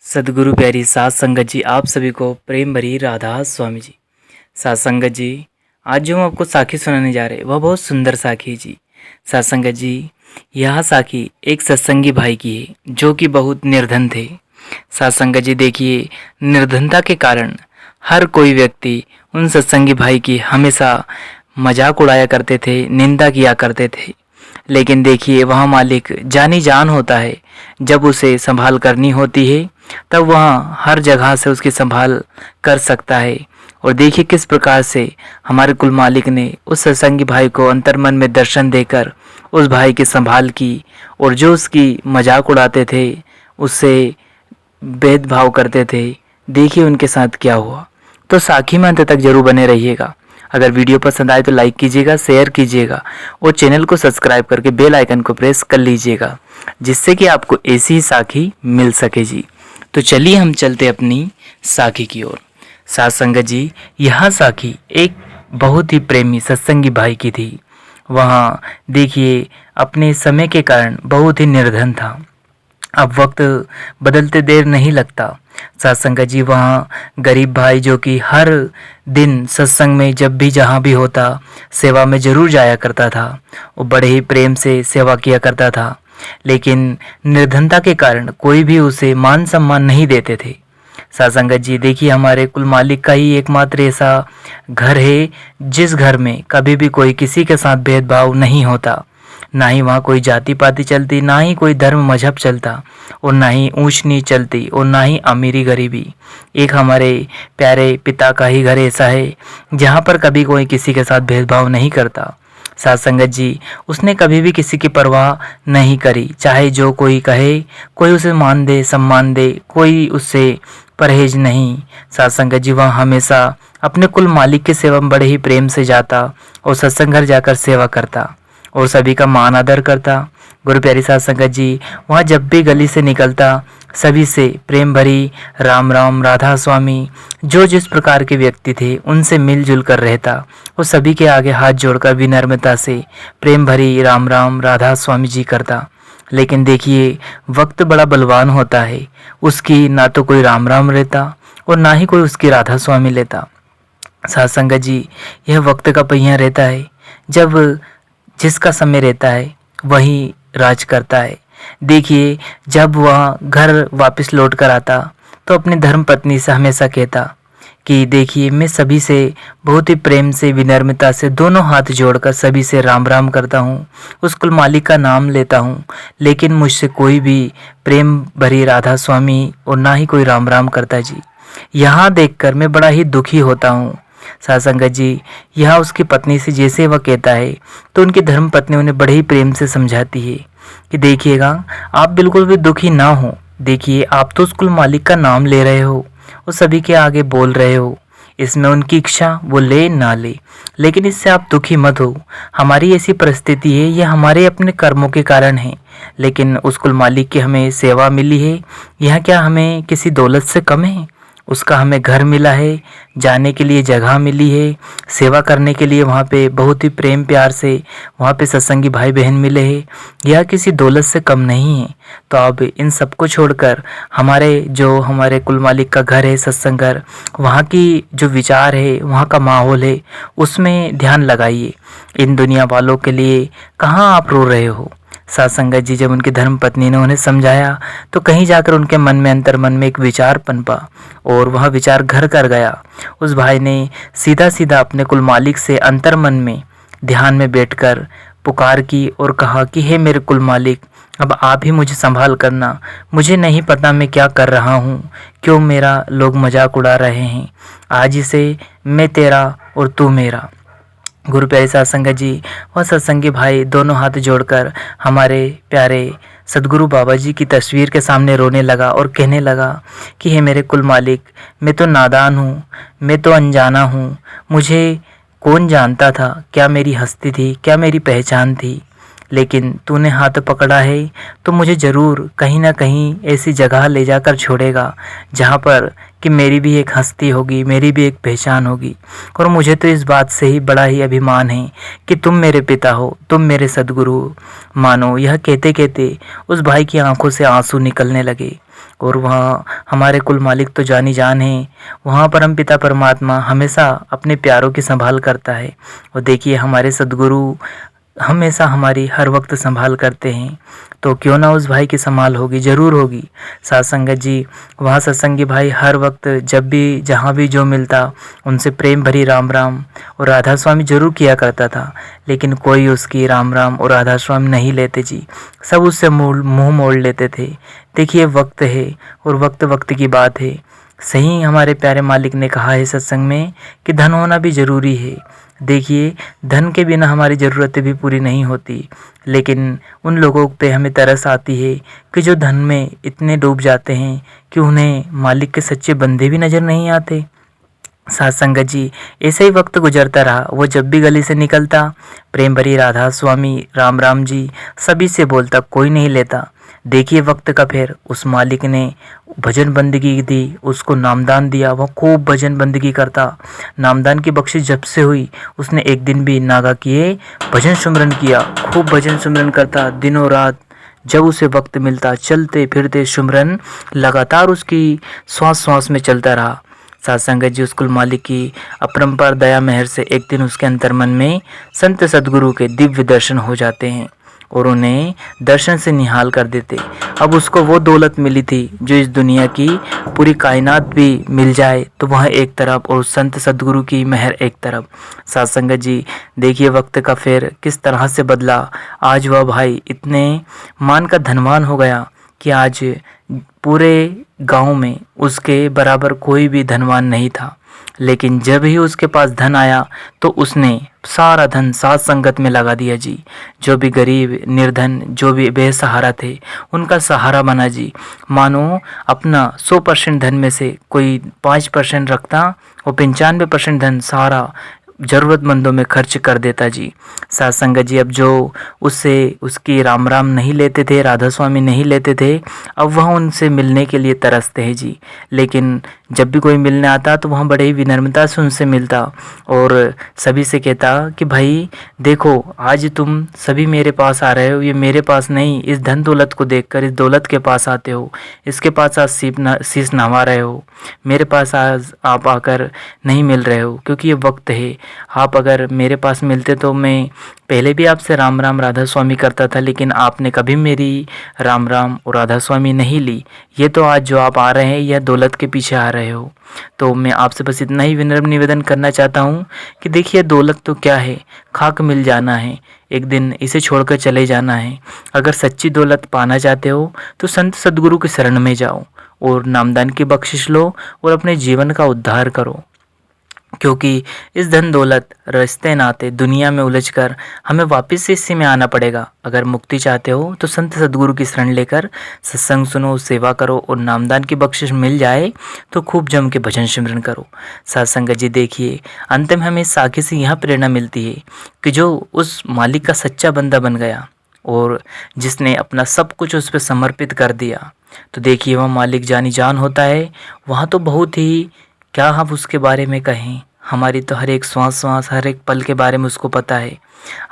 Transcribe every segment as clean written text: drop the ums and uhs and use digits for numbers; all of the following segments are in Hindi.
सदगुरु प्यारी सात संगत जी, आप सभी को प्रेम भरी राधा स्वामी जी। सात संगत जी, आज जो हम आपको साखी सुनाने जा रहे हैं वह बहुत सुंदर साखी है जी। सात संगत जी, यह साखी एक सत्संगी भाई की है जो कि बहुत निर्धन थे। सात संगत जी देखिए, निर्धनता के कारण हर कोई व्यक्ति उन सत्संगी भाई की हमेशा मजाक उड़ाया करते थे, निंदा किया करते थे। लेकिन देखिए, वह मालिक जानी जान होता है। जब उसे संभाल करनी होती है तब वह हर जगह से उसकी संभाल कर सकता है। और देखिए किस प्रकार से हमारे कुल मालिक ने उस सत्संगी भाई को अंतर्मन में दर्शन देकर उस भाई की संभाल की। और जो उसकी मजाक उड़ाते थे, उससे भेदभाव करते थे, देखिए उनके साथ क्या हुआ। तो साखी में अंत तक जरूर बने रहिएगा। अगर वीडियो पसंद आए तो लाइक कीजिएगा, शेयर कीजिएगा और चैनल को सब्सक्राइब करके बेल आइकन को प्रेस कर लीजिएगा, जिससे कि आपको ऐसी ही साखी मिल सके जी। तो चलिए हम चलते अपनी साखी की ओर। सात संगत जी, यह साखी एक बहुत ही प्रेमी सत्संगी भाई की थी। वहाँ देखिए अपने समय के कारण बहुत ही निर्धन था। अब वक्त बदलते देर नहीं लगता। सत्संग जी वहाँ गरीब भाई जो कि हर दिन सत्संग में जब भी जहाँ भी होता सेवा में जरूर जाया करता था। वो बड़े ही प्रेम से सेवा किया करता था, लेकिन निर्धनता के कारण कोई भी उसे मान सम्मान नहीं देते थे। सत्संगत जी देखिए, हमारे कुल मालिक का ही एकमात्र ऐसा घर है जिस घर में कभी भी कोई किसी के साथ भेदभाव नहीं होता। ना ही वहाँ कोई जाति पाति चलती, ना ही कोई धर्म मजहब चलता, और ना ही ऊंच नीच चलती, और ना ही अमीरी गरीबी। एक हमारे प्यारे पिता का ही घर ऐसा है जहाँ पर कभी कोई किसी के साथ भेदभाव नहीं करता। साथ संगत जी, उसने कभी भी किसी की परवाह नहीं करी। चाहे जो कोई कहे, कोई उसे मान दे, सम्मान दे, कोई उससे परहेज नहीं। साथ संगत जी वहाँ हमेशा अपने कुल मालिक की सेवा में बड़े ही प्रेम से जाता और सत्संग घर जाकर सेवा करता और सभी का मान आदर करता। गुरु प्यारी साथ संगत जी वहाँ जब भी गली से निकलता सभी से प्रेम भरी राम राम राधा स्वामी, जो जिस प्रकार के व्यक्ति थे उनसे मिलजुल कर रहता। वो सभी के आगे हाथ जोड़कर विनम्रता से प्रेम भरी राम राम राधा स्वामी जी करता। लेकिन देखिए, वक्त बड़ा बलवान होता है। उसकी ना तो कोई राम राम लेता और ना ही कोई उसकी राधा स्वामी लेता। साथ संगत जी, यह वक्त का पहिया रहता है। जब जिसका समय रहता है वही राज करता है। देखिए, जब वह घर वापस लौट कर आता तो अपनी धर्म पत्नी से हमेशा कहता कि देखिए, मैं सभी से बहुत ही प्रेम से विनम्रता से दोनों हाथ जोड़कर सभी से राम राम करता हूँ, उस कुल मालिक का नाम लेता हूँ, लेकिन मुझसे कोई भी प्रेम भरी राधा स्वामी और ना ही कोई राम राम करता जी। यहाँ देखकर मैं बड़ा ही दुखी होता हूँ। साथ संगत जी, यह उसकी पत्नी से जैसे वह कहता है तो उनकी धर्म पत्नी उन्हें बड़े ही प्रेम से समझाती है कि देखिएगा, आप बिल्कुल भी दुखी ना हो। देखिए, आप तो उस कुल मालिक का नाम ले रहे हो और सभी के आगे बोल रहे हो। इसमें उनकी इच्छा वो ले ना ले, लेकिन इससे आप दुखी मत हो। हमारी ऐसी परिस्थिति है, ये हमारे अपने कर्मों के कारण है, लेकिन उस कुल मालिक की हमें सेवा मिली है। यह क्या हमें किसी दौलत से कम है? उसका हमें घर मिला है, जाने के लिए जगह मिली है, सेवा करने के लिए वहाँ पे बहुत ही प्रेम प्यार से वहाँ पे सत्संगी भाई बहन मिले हैं। यह किसी दौलत से कम नहीं है। तो अब इन सबको छोड़कर हमारे कुल मालिक का घर है, सत्संग घर, वहाँ की जो विचार है, वहाँ का माहौल है, उसमें ध्यान लगाइए। इन दुनिया वालों के लिए कहाँ आप रो रहे हो? साथ संगत जी, जब उनकी धर्म पत्नी ने उन्हें समझाया तो कहीं जाकर उनके मन में अंतर मन में एक विचार पनपा और वह विचार घर कर गया। उस भाई ने सीधा सीधा अपने कुल मालिक से अंतर मन में ध्यान में बैठकर पुकार की और कहा कि हे मेरे कुल मालिक, अब आप ही मुझे संभाल करना। मुझे नहीं पता मैं क्या कर रहा हूँ, क्यों मेरा लोग मजाक उड़ा रहे हैं। आज से मैं तेरा और तू मेरा। गुरु प्यारे सत्संग जी और सत्संगी भाई दोनों हाथ जोड़कर हमारे प्यारे सदगुरु बाबा जी की तस्वीर के सामने रोने लगा और कहने लगा कि हे मेरे कुल मालिक, मैं तो नादान हूँ, मैं तो अनजाना हूँ। मुझे कौन जानता था? क्या मेरी हस्ती थी? क्या मेरी पहचान थी? लेकिन तूने हाथ पकड़ा है तो मुझे ज़रूर कहीं ना कहीं ऐसी जगह ले जाकर छोड़ेगा जहाँ पर कि मेरी भी एक हस्ती होगी, मेरी भी एक पहचान होगी। और मुझे तो इस बात से ही बड़ा ही अभिमान है कि तुम मेरे पिता हो, तुम मेरे सदगुरु मानो। यह कहते कहते उस भाई की आंखों से आंसू निकलने लगे। और वहाँ हमारे कुल मालिक तो जानी जान है। वहाँ परमपिता परमात्मा हमेशा अपने प्यारों की संभाल करता है। और देखिए हमारे सद्गुरु हमेशा हमारी हर वक्त संभाल करते हैं, तो क्यों ना उस भाई की संभाल होगी, ज़रूर होगी। साथ संगत जी, वहाँ सत्संगी भाई हर वक्त जब भी जहाँ भी जो मिलता उनसे प्रेम भरी राम राम और राधा स्वामी जरूर किया करता था, लेकिन कोई उसकी राम राम और राधा स्वामी नहीं लेते जी, सब उससे मुंह मोड़ लेते थे। देखिए वक्त है और वक्त वक्त की बात है। सही हमारे प्यारे मालिक ने कहा है सत्संग में कि धन होना भी ज़रूरी है। देखिए धन के बिना हमारी ज़रूरतें भी पूरी नहीं होती, लेकिन उन लोगों पे हमें तरस आती है कि जो धन में इतने डूब जाते हैं कि उन्हें मालिक के सच्चे बंदे भी नज़र नहीं आते। साथ संगत जी, ऐसे ही वक्त गुजरता रहा। वो जब भी गली से निकलता प्रेम भरी राधा स्वामी राम राम जी सभी से बोलता, कोई नहीं लेता। देखिए वक्त का फेर उस मालिक ने भजन बंदगी दी, उसको नामदान दिया, वह खूब भजन बंदगी करता। नामदान की बख्शिश जब से हुई उसने एक दिन भी नागा किए भजन सुमरन किया, खूब भजन सुमरन करता दिनों रात। जब उसे वक्त मिलता चलते फिरते सुमरन लगातार उसकी श्वास श्वास में चलता रहा। साथ संगत जी, उस कुल मालिक की अपरंपार दया मेहर से एक दिन उसके अंतर्मन में संत सद्गुरु के दिव्य दर्शन हो जाते हैं और उन्हें दर्शन से निहाल कर देते। अब उसको वो दौलत मिली थी जो इस दुनिया की पूरी कायनात भी मिल जाए तो वह एक तरफ और संत सद्गुरु की मेहर एक तरफ। साथ संगत जी, देखिए वक्त का फेर किस तरह से बदला। आज वह भाई इतने मान का धनवान हो गया कि आज पूरे गांव में उसके बराबर कोई भी धनवान नहीं था। लेकिन जब ही उसके पास धन आया तो उसने सारा धन साथ संगत में लगा दिया जी। जो भी गरीब निर्धन जो भी बेसहारा थे उनका सहारा बना जी। मानो अपना 100% धन में से कोई 5% रखता और 95% धन सारा ज़रूरतमंदों में खर्च कर देता जी। साथ संगत जी, अब जो उससे उसकी राम राम नहीं लेते थे, राधा स्वामी नहीं लेते थे, अब वह उनसे मिलने के लिए तरसते हैं जी। लेकिन जब भी कोई मिलने आता तो वह बड़े ही विनम्रता से उनसे मिलता और सभी से कहता कि भाई देखो आज तुम सभी मेरे पास आ रहे हो, ये मेरे पास नहीं, इस धन दौलत को देखकर इस दौलत के पास आते हो, इसके पास आज शीश नवा रहे हो, मेरे पास आज आप आकर नहीं मिल रहे हो, क्योंकि ये वक्त है। आप अगर मेरे पास मिलते तो मैं पहले भी आपसे राम राम राधा स्वामी करता था, लेकिन आपने कभी मेरी राम राम और राधा स्वामी नहीं ली। ये तो आज जो आप आ रहे हैं यह दौलत के पीछे आ रहे हो। तो मैं आपसे बस इतना ही विनम्र निवेदन करना चाहता हूँ कि देखिए दौलत तो क्या है, खाक मिल जाना है, एक दिन इसे छोड़कर चले जाना है। अगर सच्ची दौलत पाना चाहते हो तो संत सद्गुरु की शरण में जाओ और नामदान की बख्शिश लो और अपने जीवन का उद्धार करो, क्योंकि इस धन दौलत रिश्ते नाते दुनिया में उलझकर हमें वापस से इसी में आना पड़ेगा। अगर मुक्ति चाहते हो तो संत सद्गुरु की शरण लेकर सत्संग सुनो, सेवा करो और नामदान की बख्शिश मिल जाए तो खूब जम के भजन सिमरन करो। साथ संगत जी, देखिए अंत में हमें साखी से यह प्रेरणा मिलती है कि जो उस मालिक का सच्चा बंदा बन गया और जिसने अपना सब कुछ उस पर समर्पित कर दिया, तो देखिए वह मालिक जानी जान होता है। वहाँ तो बहुत ही क्या हम उसके बारे में कहें, हमारी तो हर एक श्वास श्वास हर एक पल के बारे में उसको पता है।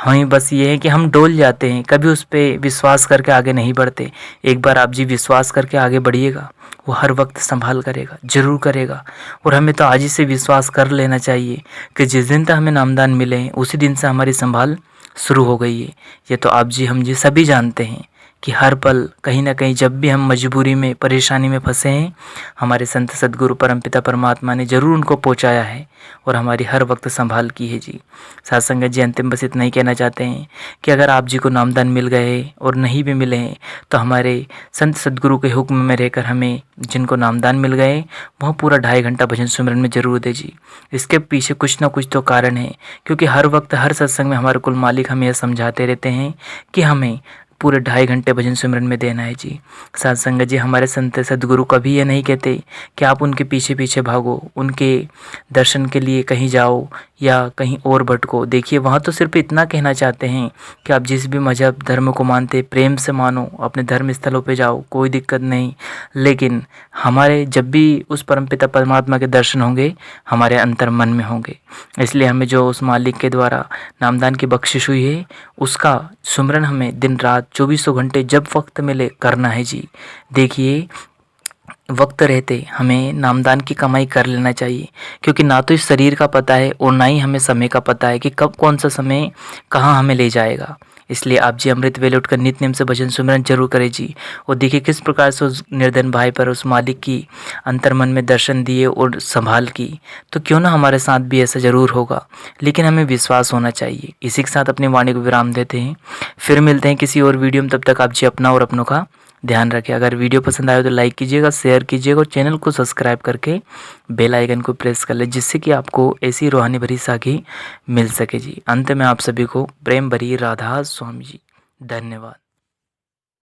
हमें बस ये है कि हम डोल जाते हैं, कभी उस पर विश्वास करके आगे नहीं बढ़ते। एक बार आप जी विश्वास करके आगे बढ़िएगा, वो हर वक्त संभाल करेगा, ज़रूर करेगा। और हमें तो आज ही से विश्वास कर लेना चाहिए कि जिस दिन तक हमें नामदान मिले हैं उसी दिन से हमारी संभाल शुरू हो गई है। ये तो आप जी हम जी सभी जानते हैं कि हर पल कहीं ना कहीं जब भी हम मजबूरी में परेशानी में फंसे हैं, हमारे संत सद्गुरु परमपिता परमात्मा ने ज़रूर उनको पहुंचाया है और हमारी हर वक्त संभाल की है जी। साथ संगत जी, अंतिम बस इतना ही कहना चाहते हैं कि अगर आप जी को नामदान मिल गए और नहीं भी मिले हैं तो हमारे संत सद्गुरु के हुक्म में रहकर हमें जिनको नामदान मिल गए वह पूरा 2.5 घंटा भजन सुमरन में ज़रूर दे जी। इसके पीछे कुछ ना कुछ तो कारण है, क्योंकि हर वक्त हर सत्संग में हमारे कुल मालिक हमें यह समझाते रहते हैं कि हमें पूरे 2.5 घंटे भजन सिमरन में देना है जी। साथ संगत जी, हमारे संत सद्गुरु कभी ये नहीं कहते कि आप उनके पीछे पीछे भागो, उनके दर्शन के लिए कहीं जाओ या कहीं और भटको। देखिए वहाँ तो सिर्फ इतना कहना चाहते हैं कि आप जिस भी मजहब धर्म को मानते प्रेम से मानो, अपने धर्म स्थलों पे जाओ, कोई दिक्कत नहीं। लेकिन हमारे जब भी उस परमपिता परमात्मा के दर्शन होंगे हमारे अंतर मन में होंगे। इसलिए हमें जो उस मालिक के द्वारा नामदान की बख्शिश हुई है उसका सुमरन हमें दिन रात 2400 घंटे जब वक्त मिले करना है जी। देखिए वक्त रहते हमें नामदान की कमाई कर लेना चाहिए, क्योंकि ना तो इस शरीर का पता है और ना ही हमें समय का पता है कि कब कौन सा समय कहाँ हमें ले जाएगा। इसलिए आप जी अमृत वेले उठकर नित्य नेम से भजन सुमिरन जरूर करें जी। और देखिए किस प्रकार से उस निर्धन भाई पर उस मालिक की अंतर्मन में दर्शन दिए और संभाल की। तो क्यों ना हमारे साथ भी ऐसा जरूर होगा, लेकिन हमें विश्वास होना चाहिए। इसी के साथ अपनी वाणी को विराम देते हैं, फिर मिलते हैं किसी और वीडियो में। तब तक आप जी अपना और अपनों का ध्यान रखें। अगर वीडियो पसंद आए तो लाइक कीजिएगा, शेयर कीजिएगा और चैनल को सब्सक्राइब करके बेल आइकन को प्रेस कर ले, जिससे कि आपको ऐसी रूहानी भरी साखी मिल सके जी। अंत में आप सभी को प्रेम भरी राधा स्वामी जी। धन्यवाद।